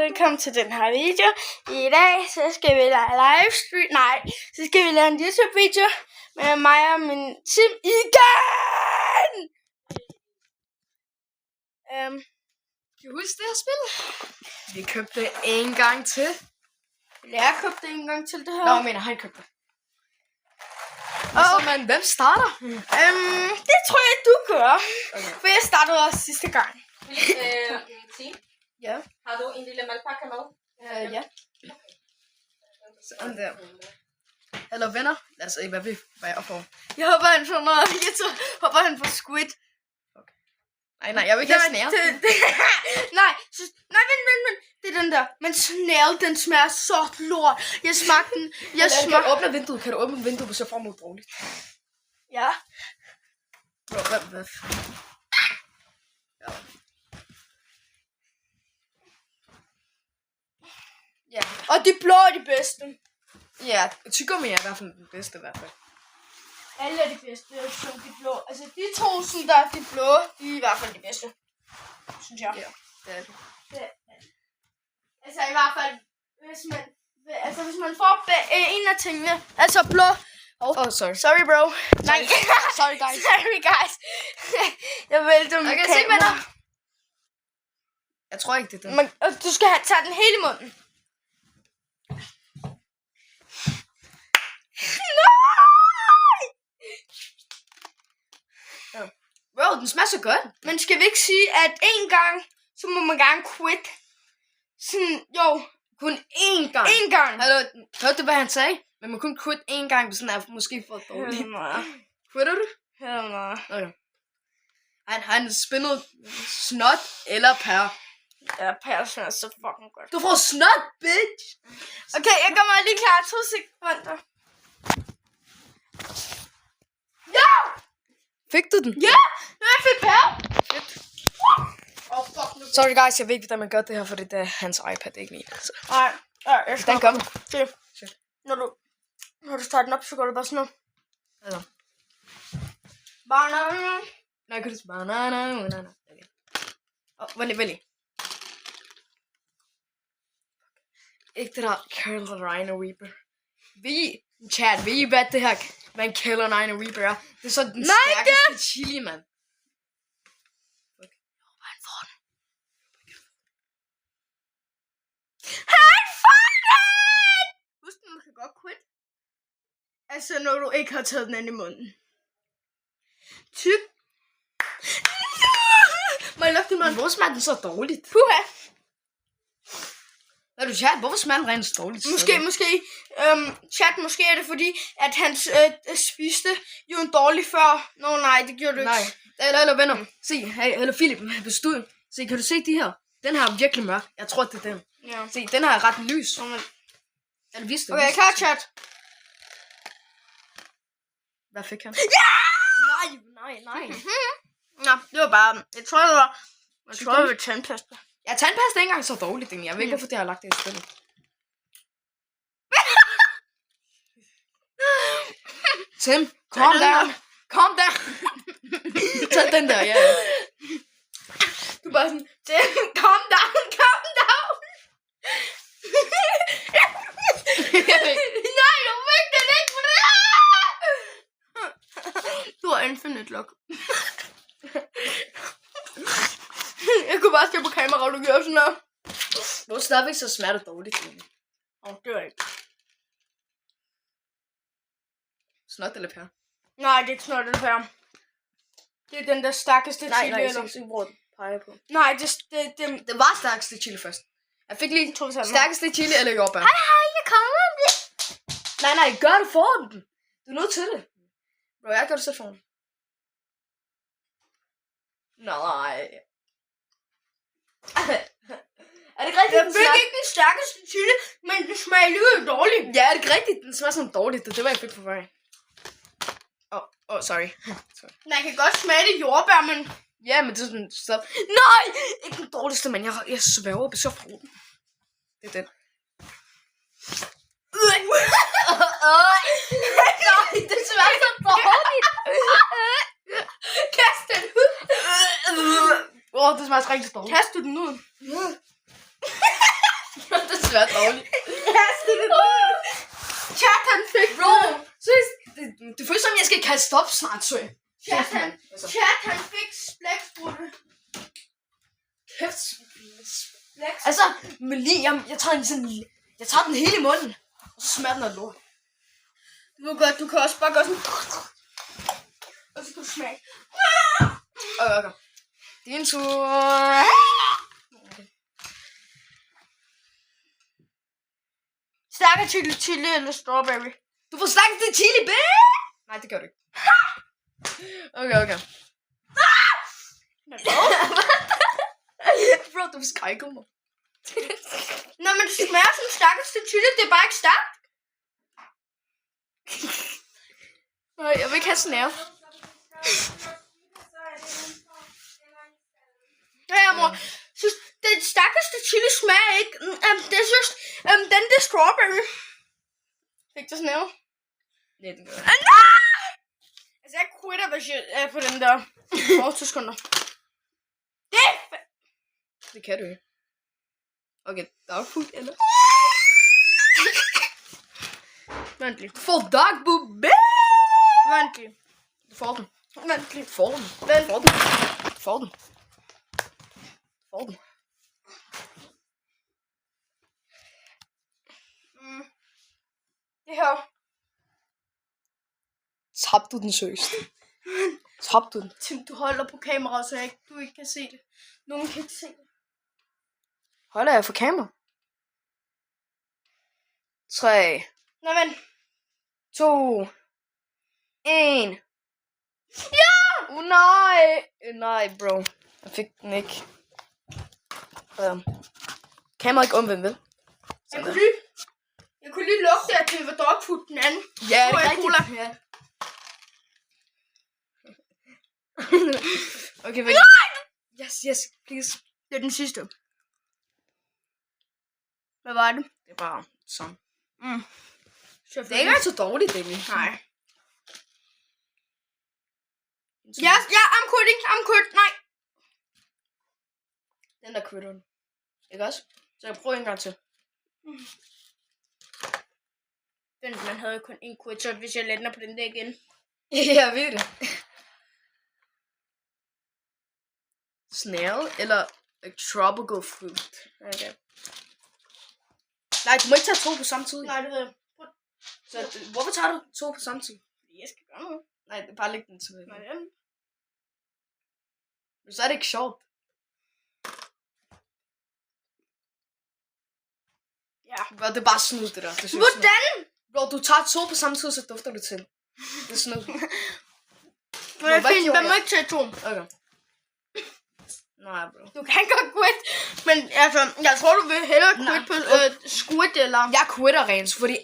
velkommen til den her video. I dag så skal vi lave livestream. Nej, så skal vi lave en YouTube-video med mig og min team igen. Kan du huske det her spil? Vi købte det en gang til. Jeg købte det en gang til det her. Nå, jeg mener, han købte det. Og så, man, hvem starter? Det tror jeg, du gør. Okay. For jeg startede også sidste gang. Team, Ja. har du en lille madpakke med? Ja. Sådan der. Eller venner. Lad os se, hvad jeg får. Jeg håber, han får noget. Jeg håber, han får squid. Nej, jeg vil ikke have snære. Nej, men. Det er den der. Men snæret, den smager så lort. Jeg smagte den. Kan du åbne vinduet? Kan du åbne vinduet, hvis jeg får noget dårligt? Ja. Hvad? Ja. Og de blå er de bedste. Ja, tyggegummi er i hvert fald den bedste i hvert fald. Alle er de bedste, som de blå. Altså de to, som der er de blå, de er i hvert fald de bedste. Synes jeg. Ja, det er det. Altså i hvert fald, hvis man får en af tingene, altså blå. Sorry. Sorry bro. Nej. Sorry guys. Sorry guys. Jeg vælter med Okay, se venner. Jeg tror ikke, det er det. Men du skal tage den hele i munden. Bro, den smager så godt. Men skal vi ikke sige, at en gang, så må man gerne quit? Sådan, jo. Kun én gang. En gang. Hallo, hørte du, hvad han sagde? Man må kun quit én gang, hvis den er måske for dårlig. Quitter du? Hell no. Okay. Han spændede snot eller pær. Ja, persen er så fucking godt. Du får snot, bitch! Okay, jeg gør mig lige klar. 2 sekunder. Ja! Fik du den? Ja! Nu er jeg fik pær. Fuck. Sorry guys, jeg ved ikke, hvordan man gør det her, for det er hans iPad, ikke min. Altså. Nej, jeg skal Den kommer. se. Når du starter den op, så går det bare sådan noget. Altså. Banana. Nej, kan du banana. Okay. Vent lige. Ikke det der Carolina Reaper. Chat, ved I hvad det her, hvad en Carolina Reaper er? Det er så den stærkeste chili, mand. Han får den. Han får den! Husk, man kan godt quit. Altså, når du ikke har taget den ind i munden. Typ. Må jeg lugte den munden? Hvorfor smager den så dårligt? Puha. Hvad er du chat? Hvorfor smager den rent dårligt? Måske er det fordi, at han spiste jo en dårlig før. Nej, det gjorde du ikke. Nej. Eller venner. Se, hey, eller Philip, hvis du... Se, kan du se de her? Den her er virkelig mørk. Jeg tror, det er den. Ja. Se, den her er ret lys. Eller vis det. Okay, klar, chat. Hvad fik han? Ja! Nej. Nå, det var bare... Jeg tror, det var tandpasta. Ja, tandpasta er ikke engang så dårligt, jeg ved ikke, hvorfor det har lagt det i spillet. Tim, calm down. Calm down. Tag den der, ja. Du er bare sådan, calm down. Nej, du fik den ikke på det. Du har infinite lock. Jeg kunne bare se på kamera, og du gjorde sådan noget. Hvor stadigvæk så smager det dårligt. Det var ikke. Snot eller pær? Nej, det er ikke snart det her. Det er den der stærkeste chili. Nej, se, hvor den peger på. Nej, Det var stærkeste chili først. Jeg fik lige stærkeste chili eller jordbær. Hej, jeg kommer med det. Nej, gør du for den. Du er nødt til det. Bro, jeg gør det selv for den. Nej. Er det ikke rigtigt, Jeg fik ikke den stærkeste chili, men den smager alligevel dårligt. Ja, er det ikke rigtigt? Den smager sådan dårligt. Det var jeg fik for mig. Sorry. Man kan godt smage det jordbær, men... Ja, men det er sådan... Nej! Ikke den dårligste, men jeg sværger på så fra den. Det er den. Nej, det smager så dårligt. Kast den ud. Det smager rigtig dårligt. Kast du den ud? smager dårligt. Ja, det er det. Chat, han fik... Bro, seriøst, det føles som, jeg skal kaste op snart, så. Chat, han fik splæksprutte. Kæft. Altså, men lige, jeg tager den sådan, jeg tager den hele i munden, og så smager den af lort. Du ved godt, du kan også bare gøre sådan... Og så kan du smage. Okay. Din tur. Okay. Stærke chili eller strawberry? Du får snakket til chili, bæ! Nej, det gør du ikke. Okay. Bro, du skrækker mig. Når man smager som stærkeste chili, det er bare ikke stærkt. Nej, jeg vil ikke have snære. Ja, mor. Synes, det stærkeste chili smager ikke. Det synes, den der strawberry. Fik du snæve? Nej, det gør jeg. Altså, jeg quitter, hvis jeg er på den der 8 sekunder. Det kan du ikke. Okay, dogfood, eller? Vent lige. Du får dogfood, bæ! Vent lige. Du får den. Vent lige. Du får den. Vent. Du får den. Du får den. Du får den. Det her. Tabte du den seriøst? Tabte du den? Tim, du holder på kameraet, så du ikke kan se det. Nogen kan ikke se det. Holder jeg for kamera? 3, Nå, men. 2, 1. Ja! Nej, bro. Jeg fik den ikke. Kamera ikke omvendt, vel? Jeg kunne lige lugte, at det var dogfood den anden. Ja, det Tror er jeg, rigtigt. cola. Ja. Okay, vent. Yes, please. Det er den sidste. Hvad var det? Det er bare sådan. Det er ikke Selvfølgelig. engang så dårligt, egentlig. Nej. Ja, I'm quitting. Nej. Den der quitter den. Ikke også? Så jeg prøver en gang til. Vent, man havde kun en quit, så hvis jeg lander på den der igen. Jeg ved det. Snail eller a tropical fruit. Okay. Nej, du må ikke tage to på samme tid. Nej, det ved jeg. Så hvorfor tager du to på samme tid? Jeg skal gøre noget. Nej, det er bare læg den til. Nej, det er den. Så er det ikke sjovt. Ja. Bro, det er bare snyd, det der. Det synes jeg. Hvordan? Bro, du tager to på samme tid, så dufter du til. Det er snyd. Men jeg hvad fint, gjorde man må jeg? ikke tage to. Okay. Nej, bro. Du kan godt quit. Men altså, jeg tror, du vil hellere quit på squid eller... Jeg quitter rent, fordi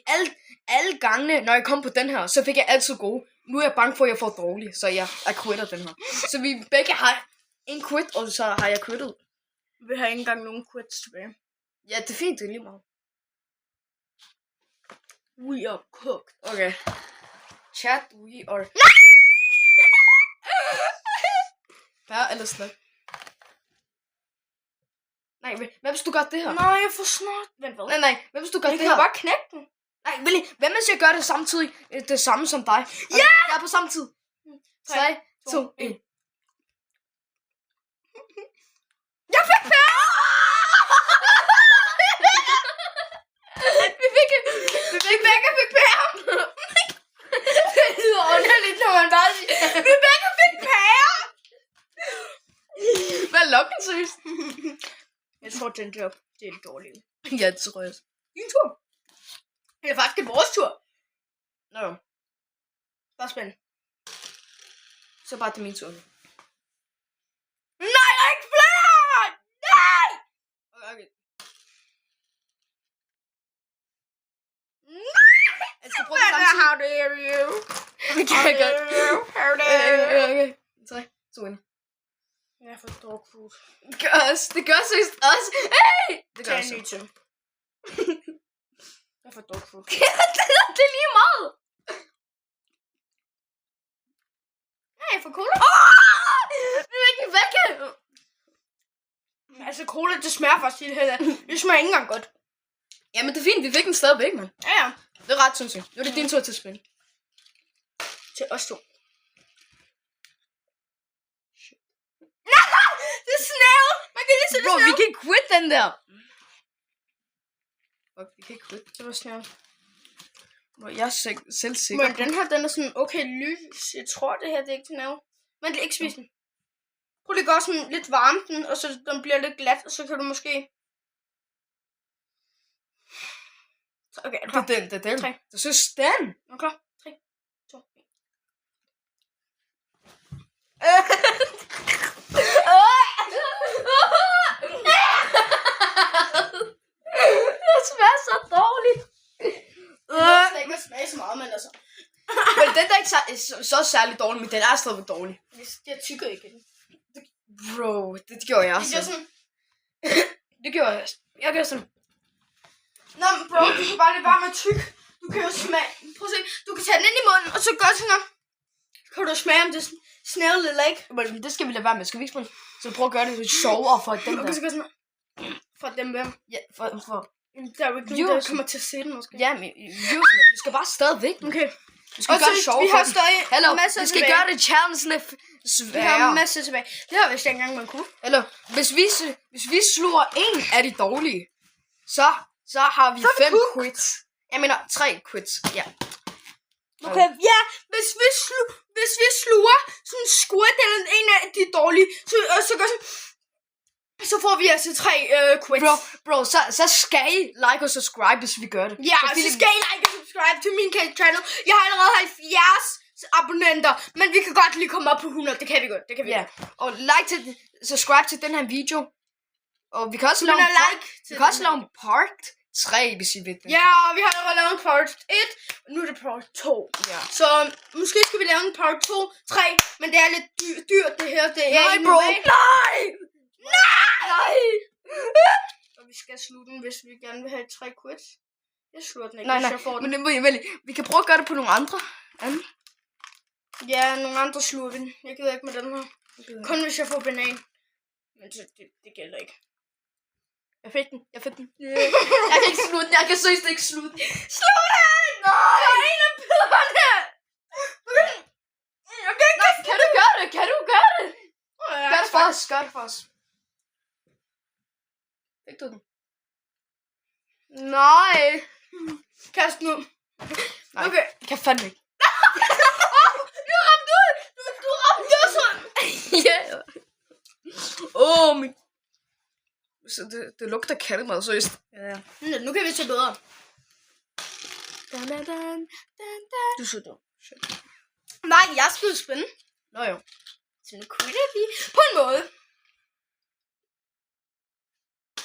alle gangene, når jeg kom på den her, så fik jeg altid gode. Nu er jeg bange for, at jeg får dårlig, så jeg quitter den her. Så vi begge har en quit, og så har jeg quittet. Vi har ikke engang nogen quits tilbage. Ja, det er fint, det er lige meget. We are cooked. Okay. Chat, we are... Bær eller snak? Nej, hvad hvis du gør det her? Nej, jeg får snart. Vent, hvad? Nej, hvad hvis du gør Jeg det kan jo her? bare knække den. Nej, hvad hvis jeg gør det samtidig? Det samme som dig. Ja! Jeg er på samme tid. 3, 2, 1. Jeg fik pære! Vi begge fik pære! Det lyder underligt, når man bare siger, vi begge fik pære! Hvad er lokken, seriøst? Jeg tror, den job, det er en dårlig. Ja, det tror jeg også. Din tur. Det er faktisk vores tur. Nå, Bare spændende. så bare til min tur. Nej, der er ikke flere! Nej! Okay. Nej! Jeg skal prøve det samtidig. How dare you? Det kan jeg godt. How dare you? Okay. 3, 2, 1. Jeg får dog food. Det gør også. Det gør seriøst også. Hey! Det gør Tag også. en ny til. Jeg får dog food. Det er lige meget. Nej, jeg får cola. Vi er ikke væk. Altså, cola, det smager faktisk lidt her. Det smager ikke engang godt. Jamen, det er fint. Vi fik den stadigvæk, mand. Ja. Det er ret sindssygt. Nu er det din tur til at spille. Til os to. Det er snæv! Man kan lige se det Bro, snæv. vi kan ikke quit den der. Fuck, vi kan ikke quit. Det var snæv. Bro, jeg er selv sikker. Men den her, den er sådan okay lys. Jeg tror, det her det er ikke til nerve. Men det er ikke spise den. Prøv lige at gøre sådan lidt varme den, og så den bliver lidt glat, og så kan du måske... Okay, er du klar? Det er den. 3. Det synes den. Er du klar? 3, 2, 1. Det smager så dårligt. Det ikke smage så meget, men altså... Men den der er ikke så særlig dårlig, men den er stadigvæk dårlig. Jeg tykker ikke i den. Bro, det gjorde jeg Det gør også. sådan... Det gjorde jeg. Jeg gør sådan. Nå, men bro, du kan bare lade være med at tykke. Du kan jo smage... Prøv at se. Du kan tage den ind i munden, og så gøre sådan her. Kan du smage, om det er snævlet eller ikke? Men det skal vi lade være med. Skal vi ikke spille? Så prøv at gøre det lidt sjovere for den Okay, så der. gør sådan her. For dem hvem? Ja, for Der er jo ikke nogen, der kommer til at se den, måske. ja, men Jusme, vi skal bare stadigvæk. Okay. Vi skal Og gøre det så, sjovt vi for har dem. stadig Hallo, masser vi skal tilbage. gøre det challengene Vi har sværere. masser tilbage. Det har vi ikke engang, man kunne. Eller, hvis vi sluger en af de dårlige, så har vi 5 quits. Jeg mener 3 quits, ja. Okay, ja, hvis vi sluger sådan en squirt eller en af de dårlige, så gør sådan, så får vi altså 3 quits. Bro, så skal I like og subscribe, hvis vi gør det. Ja, Så så Philip- skal I like og subscribe til min channel. Jeg har allerede 70 abonnenter, men vi kan godt lige komme op på 100. Det kan vi godt, det kan vi Ja, godt. og subscribe til den her video. Og vi kan også lave Men en like vi kan også lave en part 3, hvis I vil det. Ja, og vi har allerede lavet en part 1, og nu er det part 2. Ja. Så måske skal vi lave en part 2, 3, men det er lidt dyrt det her. Det er Nej, ikke bro. normalt. Nej! Og vi skal slutte den, hvis vi gerne vil have 3 quits. Jeg slutter den ikke, Nej, hvis jeg får den. men vi kan prøve at gøre det på nogle andre. Ja, nogle andre slutter den. Jeg gider ikke med den her. Kun hvis jeg får banan. Men det gælder ikke. Jeg fik den. Jeg kan ikke slutte den. Jeg kan seriøst ikke slutte den. Slut den! Nej! Jeg er en af biderne! Okay, Nej, kan du gøre det? Kan du gøre det? Gør det for os. Gør det for os. Fik du den? Nej. Kast nu. Nej. Okay. Jeg kan fandme ikke. Du ramte ud! Du ramte ud sådan! Ja. Min... Så det lugter kattemad, seriøst. Ja. Nu kan vi tage bedre. Du så dum. Nej, jeg skal jo spænde. Nå jo. Så nu quitter vi på en måde.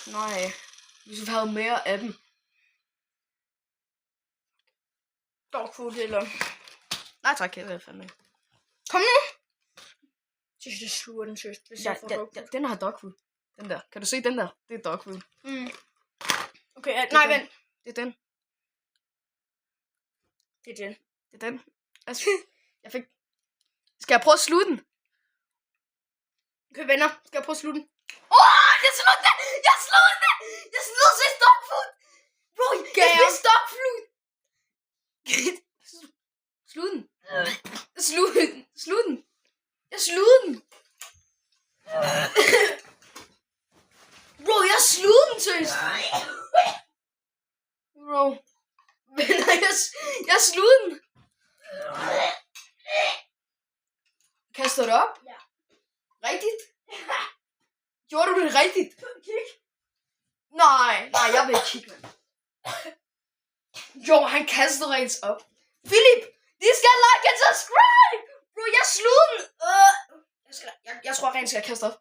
Nej. Vi skulle have mere af dem. Dogfood eller... Nej tak, jeg vil fandme ikke. Kom nu! Jeg synes, det sluger den søst, hvis jeg får dogfood. Den har dogfood. Den der. Kan du se den der? Det er dogfood. Okay, nej, den. vent. Det er den. Det er den. Det er den. Altså, jeg fik... Skal jeg prøve at slutte den? Okay, venner. Skal jeg prøve at slutte den? Jeg slog den! Jeg slog den! Jeg slog sig dogfood! Bro, jeg spiste dogfood! Slud den. Slud den. Slud den. Jeg slud den. Bro, jeg slud den, seriøst. Bro. Venner, jeg slud den. Kaster du op? Ja. Rigtigt? Gjorde du det rigtigt? Nej, jeg vil ikke kigge, mand. Jo, han kaster rent op. Philip, de skal like and subscribe! Bro, jeg slog den. Jeg tror rent skal kaste op.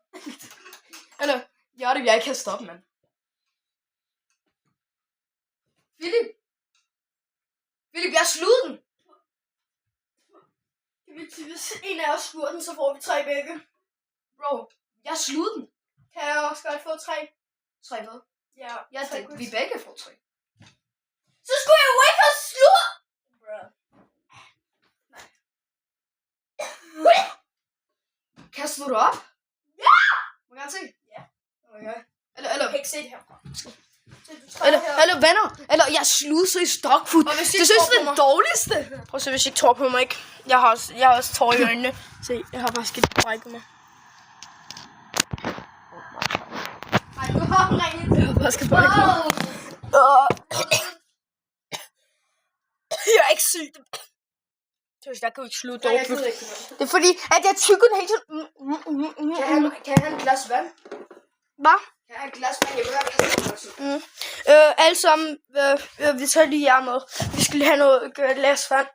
Eller, jeg vil ikke kaste op, mand. Philip, jeg slog den. Det vil sige, hvis en af os sluger den, så får vi 3 begge. Bro, jeg slog den. Kan jeg også godt få 3? 3 hvad? Ja, Jeg tænkte, vi begge får 3. Så skulle jeg jo ikke have slået! Kaster du op? Ja! Må jeg gerne se? Ja. Okay. Jeg Eller, kan ikke se det herfra. Eller venner. Eller jeg sluser i stockfood. Og hvis I Det synes tror jeg på er mig. det dårligste. Prøv at se, hvis I ikke tror på mig, ikke? Jeg har også tår i øjnene. Se, jeg har bare skidt brækket mig. Ej, du har ringet. Jeg har bare skidt brækket mig. Jeg er ikke syg. Jeg kan jo ikke slutte Nej, jeg dårligt. gider ikke. Det er fordi, at jeg tykker den helt sådan. Kan jeg have en glas vand? Hvad? Kan jeg have et glas vand? Jeg vil have kasse. Alle sammen, vi tager lige jer med. Vi skal lige have noget glas vand.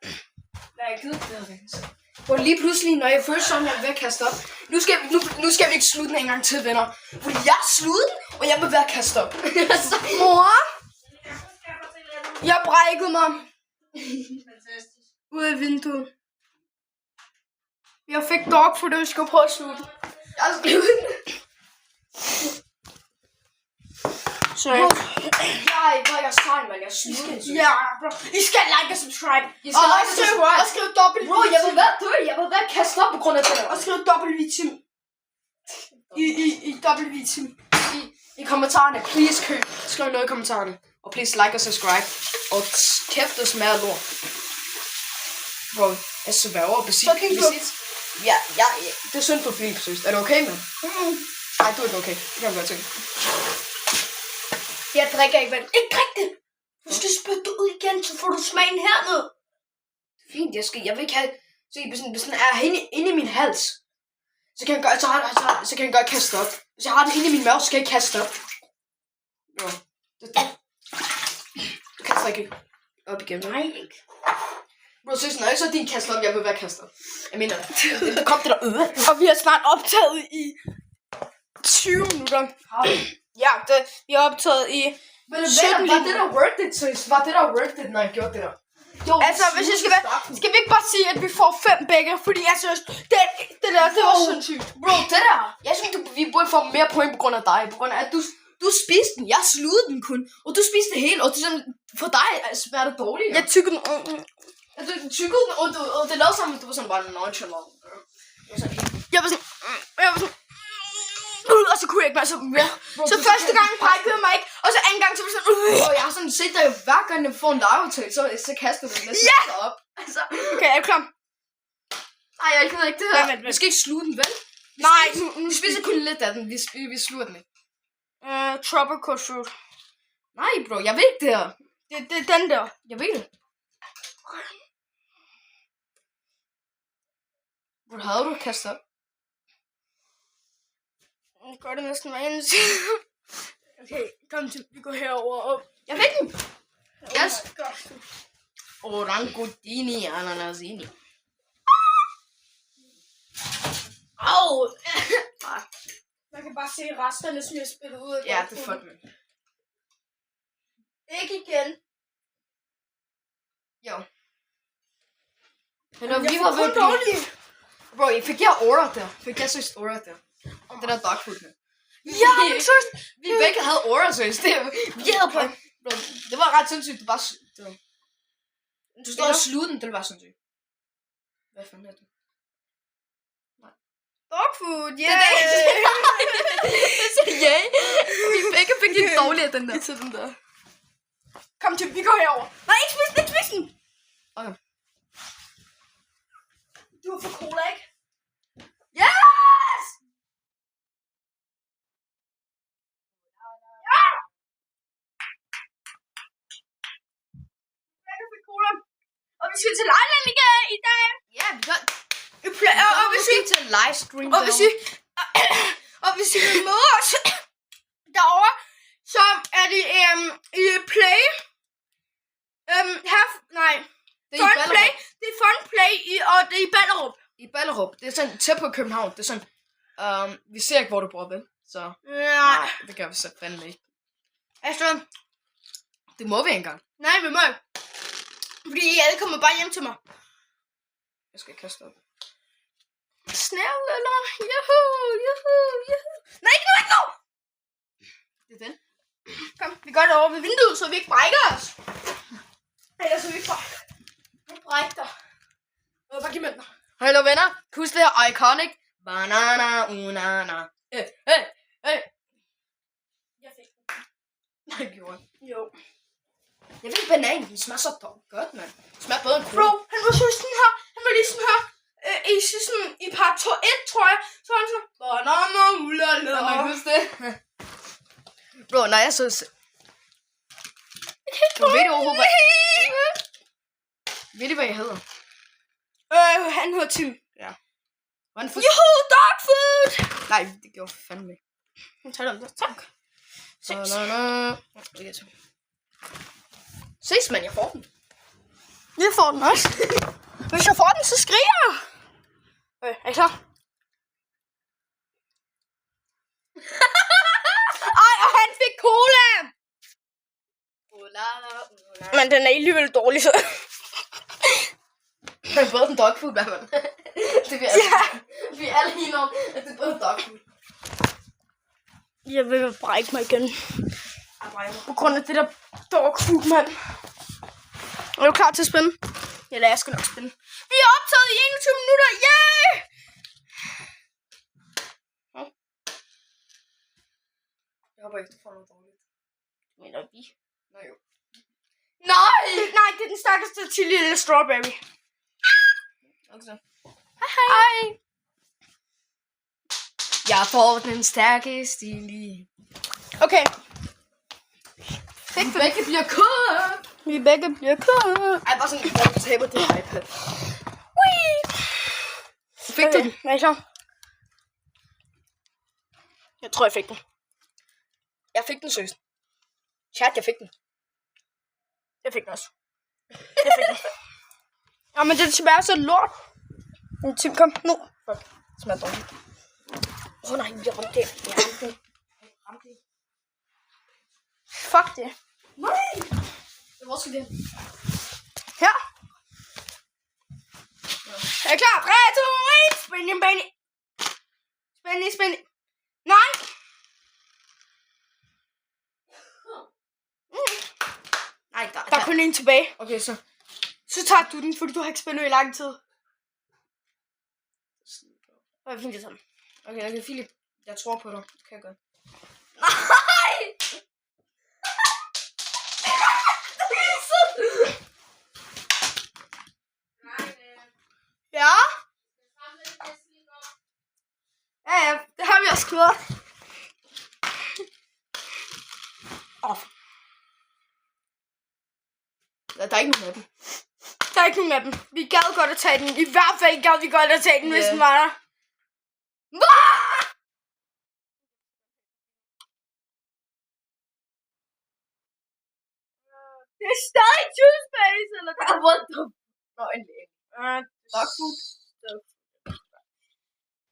Nej, jeg gider ikke. Og lige pludselig, når jeg føler sådan, jeg er ved at kaste op. Nu skal vi ikke slutte den en gang til, venner. Fordi jeg er sluttet, og jeg vil være kastet op. Mor? Jeg brækkede mig Fantastisk. ud af vinduet. Jeg fik dog, for det skulle prøve at slutte. Jeg er sluttet. Så Jeg er sejl, men jeg er sluttet. ja, bro. I skal like og subscribe. I skal like og subscribe. Og skriv dobbelt Bro, jeg vil være død. Jeg vil være kastet op på grund af det der. Og skriv dobbelt vitim. I dobbelt vitim. I kommentarerne, please skriv noget i kommentarerne. Og please like og subscribe. Og kæft, det smager lort. Bro, jeg sværger og besit. Ja, det er synd for Philip, synes. Er du okay, mand? Nej, du er ikke okay. Det kan jeg godt tænke. Jeg drikker ikke vand. Ikke drik det! Du skal spytte det ud igen, så får du smagen hernede. Fint, jeg vil ikke have... Se, hvis den er inde i min hals, så kan jeg godt kaste op. Hvis jeg har den inde i min mave, så skal jeg kaste op. Jo, det. Du kaster ikke op igen. Nej, ikke. Bro, synes når jeg så din kaster op, jeg vil være kastet op. Jeg mener, det kom det der øde. Og vi har snart optaget i 20 minutter. Ja, vi har optaget i... Men var det der worth it, seriøst? Var det der worth it, når jeg gjorde det der? Jo, Altså, hvis jeg skal vi ikke bare sige, at vi får 5 begge? Fordi jeg synes, det var sindssygt. Bro, det der. Jeg synes, vi burde få mere point på grund af dig. På grund af, at du spiste den. Jeg slugede den kun. Og du spiste det hele. Og det sådan, for dig smager det dårligt. Jeg tykker den. Du tykkede den, og det lavede sammen, du var sådan bare nonchalant. Jeg var sådan... Og så kunne jeg ikke mere så mere. Så første gang brækkede jeg mig ikke, og så anden gang så var jeg sådan... Og jeg har sådan set dig, hver gang jeg får en legetøj, så kaster du den næsten op. Altså. Okay, er du klar? Nej, jeg gider ikke det her. Vent. Vi skal ikke sluge den, vel? Nej, Vi spiser kun lidt af den, vi sluger den ikke. tropical fruit. Nej, bro, jeg ved ikke det her. Det er den der. Jeg ved det. Hvor havde du kastet op? Jeg gør det næsten hver eneste. Okay, kom til, vi går herover og... Jeg fik den. Yes. Godt. Orangutini ananasini. Au! Man kan bare se resterne, som jeg spiller ud af. Ja, det er fuck med. Ikke igen. Jo. Men når Jeg vi får var ved kun at blive... dårlige. Bro, fik jeg order der? Fik jeg seriøst order der? Om det der dogfood med. Ja, men så... Vi begge havde order, seriøst. Vi havde på... Bro, det var ret sindssygt. Du bare... Du stod og slugede den, det var sindssygt. Hvad fanden er det? Dog food, Det er det. Ja. Vi begge fik en dårlig af den der. Til den der. Kom til, vi går herover. Nej, ikke spis den, ikke spis den. Okay. Du har fået cola, ikke? Yes! Jeg kan få cola. Og vi skal til Lejland i dag. Ja, vi gør... Vi plejer, og hvis vi... til livestream Og hvis I, og hvis I vil møde os derovre, så er det i Play. Det er i Fun Play. Ballerup. Det er Fun Play, og det er i Ballerup. I Ballerup. Det er sådan tæt på København. Det er sådan... vi ser ikke, hvor du bor, vel? Så... Nej. det gør vi så fandme ikke. Altså, Det må vi engang. nej, vi må ikke. Fordi I alle kommer bare hjem til mig. Jeg skal kaste op. Snæv, eller? Juhu. Nej, ikke nu. Det er den. Kom, vi gør det over ved vinduet, så vi ikke brækker os. Ellers så vi ikke brækker dig. Bare giv mig den. Hallo venner. Husk det her iconic. Banana unana. Jeg fik den. Nej, gjorde jeg. Jo. Jeg ved bananen, den smager så godt, mand. Den smager bedre end Bro, cola. han var lige sådan her, i part 1, tror jeg, så var han sådan, banana, ulala. Kan man huske det? Bro, nej, jeg så... Du ved overhovedet, ved I, hvad jeg hedder? Han hedder Tim. Hvordan for... Yo, dog food! Nej, det gjorde fandme ikke. Nu tager den der, tak. Ses. Ses, mand, jeg får den. Jeg får den også. Hvis jeg får den, så skriger jeg. Er I klar? Ej, og han fik cola! Men den er alligevel dårlig, så... Det er både en dogfood, hvad man. Det vi er alle enige om, at det er både dogfood. Jeg vil brække mig igen. På grund af det der dogfood, mand. Er du klar til at spænde? Ja, jeg skal nok spænde. Vi er optaget i 21 minutter. Yeah! Jeg håber ikke, du får noget dårligt. Mener vi? Nå jo. Nej, det er den stærkeste chili eller strawberry. Okay. Hej. Jeg får den stærkeste lige. Okay. Vi begge bliver kørt. Vi begge bliver kørt. Ej, bare sådan, jeg taber det her iPad. Whee! Fik du den? Er I klar? Jeg tror, jeg fik den. Jeg fik den, søs. Chat, jeg fik den. Jeg fik den også. Jeg fik den. Men det er desværre så lort. Tim, kom nu. Fuck, det smager dårligt. Nej, jeg ramte det. Fuck det. Nej! Hvor skal det? Her. Er I klar? 3, 2, 1. Spænding, spænding. Spænding, spænding. Nej. Nej, Der er kun en tilbage. Okay, så tager du den, fordi du har ikke spændet i lang tid. Hvad fint det sådan? Okay, Philip. Jeg tror på dig. Det kan jeg godt. Nej! Ja? Ja, det har vi også gjort. Der er ikke nogen af dem. Der er ikke nogen af dem. Vi gad godt at tage den. I hvert fald gad vi godt at tage den, hvis den var der. Det er stadig toothpaste, eller hvad? What the... Nå, en Dogfood.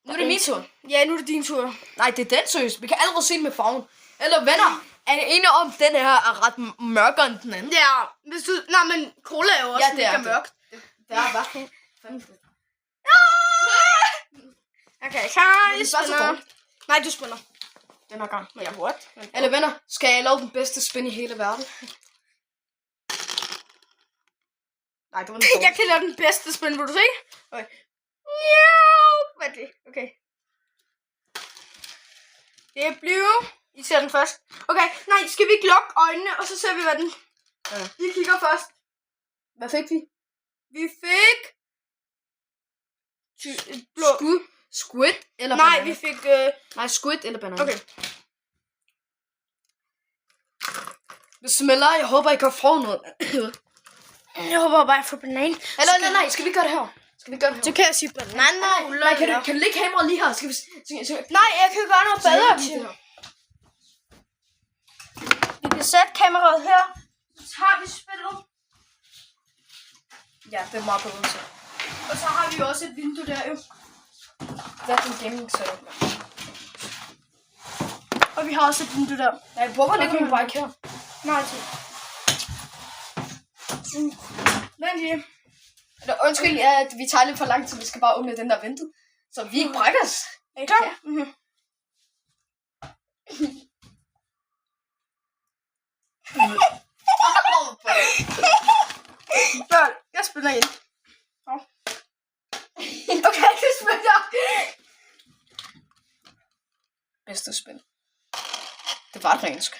Nu er det min tur. Ja, nu er det din tur. Nej, det er den, seriøst. Vi kan allerede se den med farven. Eller venner, er det enige om, den her er ret mørkere end den anden? Ja, hvis du... Nej, men cola er jo også mega mørkt. Det er bare... Okay, klar. Men det er bare så dårligt. Nej, du spænder. Den her gang. Men what? Eller venner, skal jeg lave den bedste spin i hele verden? Nej, det var den dårlige. Jeg kan lave den bedste spin, vil du se? Okay. Hvad er det? Okay. Det bliver... I ser den først. Okay, nej, skal vi ikke lukke øjnene, og så ser vi, hvad den... Ja. Vi kigger først. Hvad fik vi? Vi fik... Blå. Squid eller Nej, banana? vi fik... Nej, squid eller banana. Okay. Det smelter, jeg håber, I kan få noget. Jeg håber bare, jeg får banan. Eller nej, skal vi gøre det her? Skal vi gøre det her? Så kan jeg sige banan. Nej, kan du lægge kameraet lige her? Skal vi... Nej, jeg kan gøre noget bedre, Tim. Vi kan sætte kameraet her. Så tager vi spillet. Ja, det er meget bedre så. Og så har vi også et vindue der jo. Hvad er din gaming setup? Og vi har også et vindue der. Nej, hvorfor lægger vi bare ikke her? Nej, Tim. Vent lige. Undskyld, at vi tager lidt for lang tid. Vi skal bare åbne den der vindue. Så vi ikke brækker os. Er I klar? Ja. Mhm. Børn, jeg spiller ind. Okay, du spiller. Bedste spil. Det var et engelsk.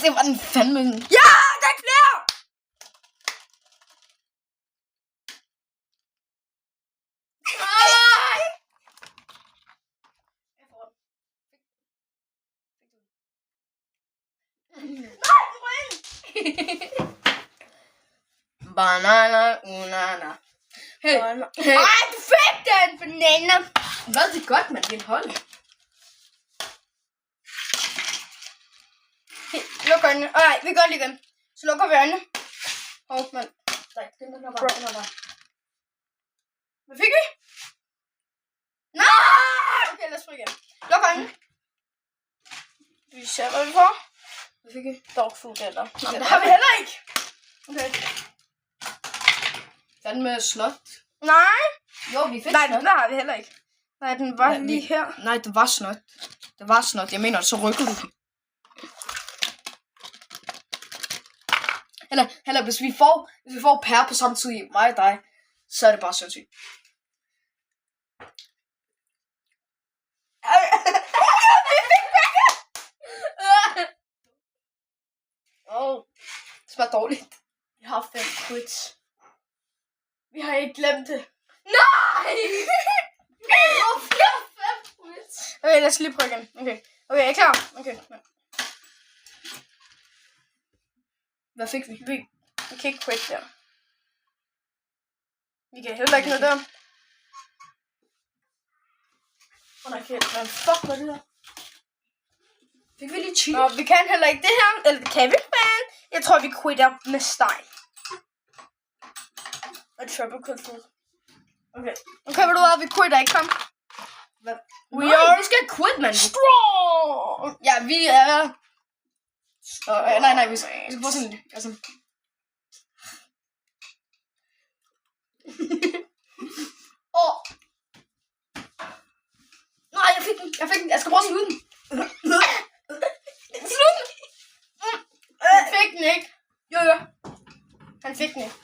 Det var den fandme. Ja, der er flere! Ej! Nej, den røg ind! Banana, unana. Hey, hey. Ej, du fik den, banana! Hvad er det godt, man vil holde? Luk øjnene. Ej, vi gør det igen. Så lukker vi øjnene. Men... Nej, den er bare. Hvad fik vi? Nej! Okay, lad os prøve igen. Luk øjnene. Vi ser, hvad vi får. Hvad fik vi? Dog food eller. Nå, det har vi heller ikke. Okay. Fandme slot. Nej. Jo, vi fik Nej, snot. den der har vi heller ikke. Nej, den var lige her. Nej, det var snot. Det var snot. Jeg mener, så rykker du den. Eller hvis vi får pære på samme tid, mig og dig, så er det bare sindssygt. Det smager dårligt. Vi har 5 quits. Vi har ikke glemt det. Nej! Okay, lad os lige prøve igen. Okay, er I klar? Okay. Hvad fik vi? Vi kan ikke quit der. Vi kan heller ikke noget der. Okay, hvad fuck var det der? Fik vi lige chili? Nå, vi kan heller ikke det her. Eller det kan vi, men jeg tror, vi quitter med steg. Og triple cut food. Okay, ved du hvad? Vi quitter ikke, kom. Hvad? We are vi skal quit, mand. strong! Ja, vi er... nej, vi skal prøve sådan lidt. Altså. Nej, jeg fik den. Jeg skal prøve at slutte den. Slut! Han fik den ikke. Jo. Han fik den ikke.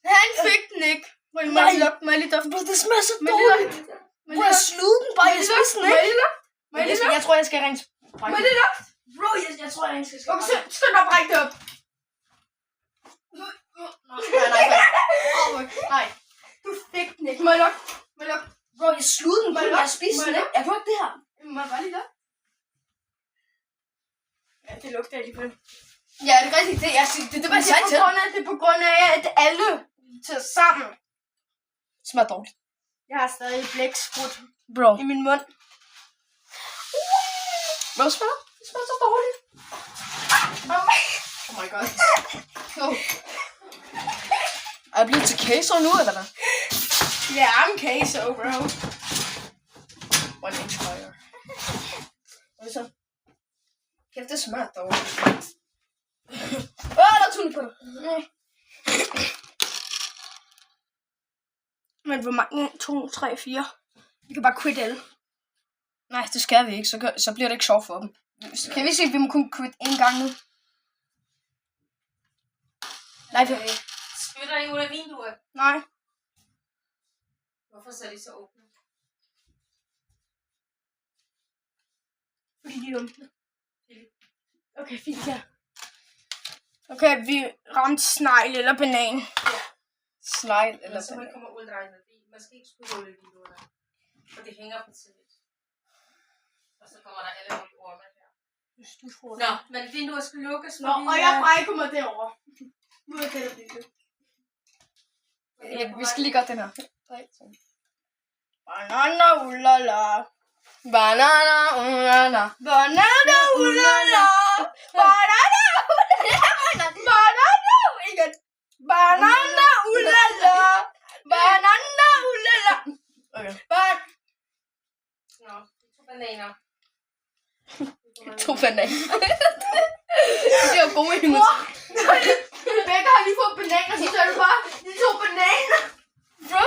Han fik den ikke. Må jeg lige dufte? Det smager så Må jeg lige dårligt. dufte? Må jeg slutte den bare? Jeg spiser den ikke. Må jeg lige dufte? Jeg tror, jeg skal ringe. Må jeg lige dufte? Bro, jeg tror, jeg skal. Okay, så skynd dig og bræk det op. Nej. Du fik den ikke. Må jeg lukke? Bro, jeg sluttede den. Jeg spiste den ikke. Jeg kunne ikke det her. Må jeg bare lige lukke? Ja, det lugter alligevel. Ja, det er rigtigt. Det er bare Det er på grund af, at alle tager sammen. Det smager dårligt. Jeg har stadig blæksprut Bro. i min mund. Hvad smager? Det smager så dårligt. Oh my god. Er jeg blevet til queso nu, eller hvad? Ja, I'm queso, bro. 1 inch higher. Hvad så? Kæft, det smager dårligt. Der er tunet på dig. Men hvor mange? 2, 3, 4. Vi kan bare quit alle. Nej, det skal vi ikke. Så bliver det ikke sjovt for dem. Kan vi se, at vi må kun quit en gang nu? Nej, vi... Spytter I ud af vinduet? Nej. Hvorfor så er de så åbne? Fordi de er dumme. Okay, fint ja. Okay, vi ramte snegl eller banan. Snegl eller Så man kommer udregnet. Man skal ikke spytte ud af vinduet. For det hænger på tiden. Og så kommer der alle mulige orme her. Hvis du får Nå, men vinduet skal lukkes. Nå, og jeg brækker mig derovre. Nu er det det. Ja, vi skal lige gøre den her. Banana ulala. Banana, unana. Banana ulala. Banana ulala. Banana igen. Banana ulala. Banana ulala. Okay. Nå, 2 bananer. 2 bananer. Det er jo gode i Mor, begge har lige fået bananer, så er det bare de 2 bananer. Bro.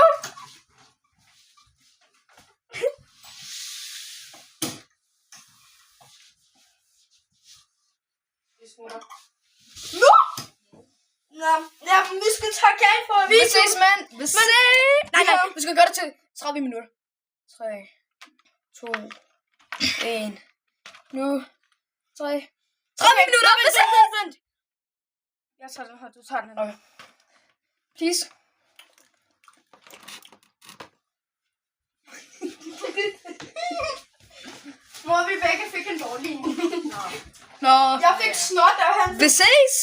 Nu! Nå, jamen, vi skal takke af for at Vi ses, mand. Vi ses. Nej, vi skal gøre det til 30 minutter. 3, 2, 1. Nu. 3, 30 minutter. Vent. Jeg tager den her, du tager den her. Okay. Please. Hvor vi begge fik en dårlig. Nå. Jeg fik snot, og han Vi ses.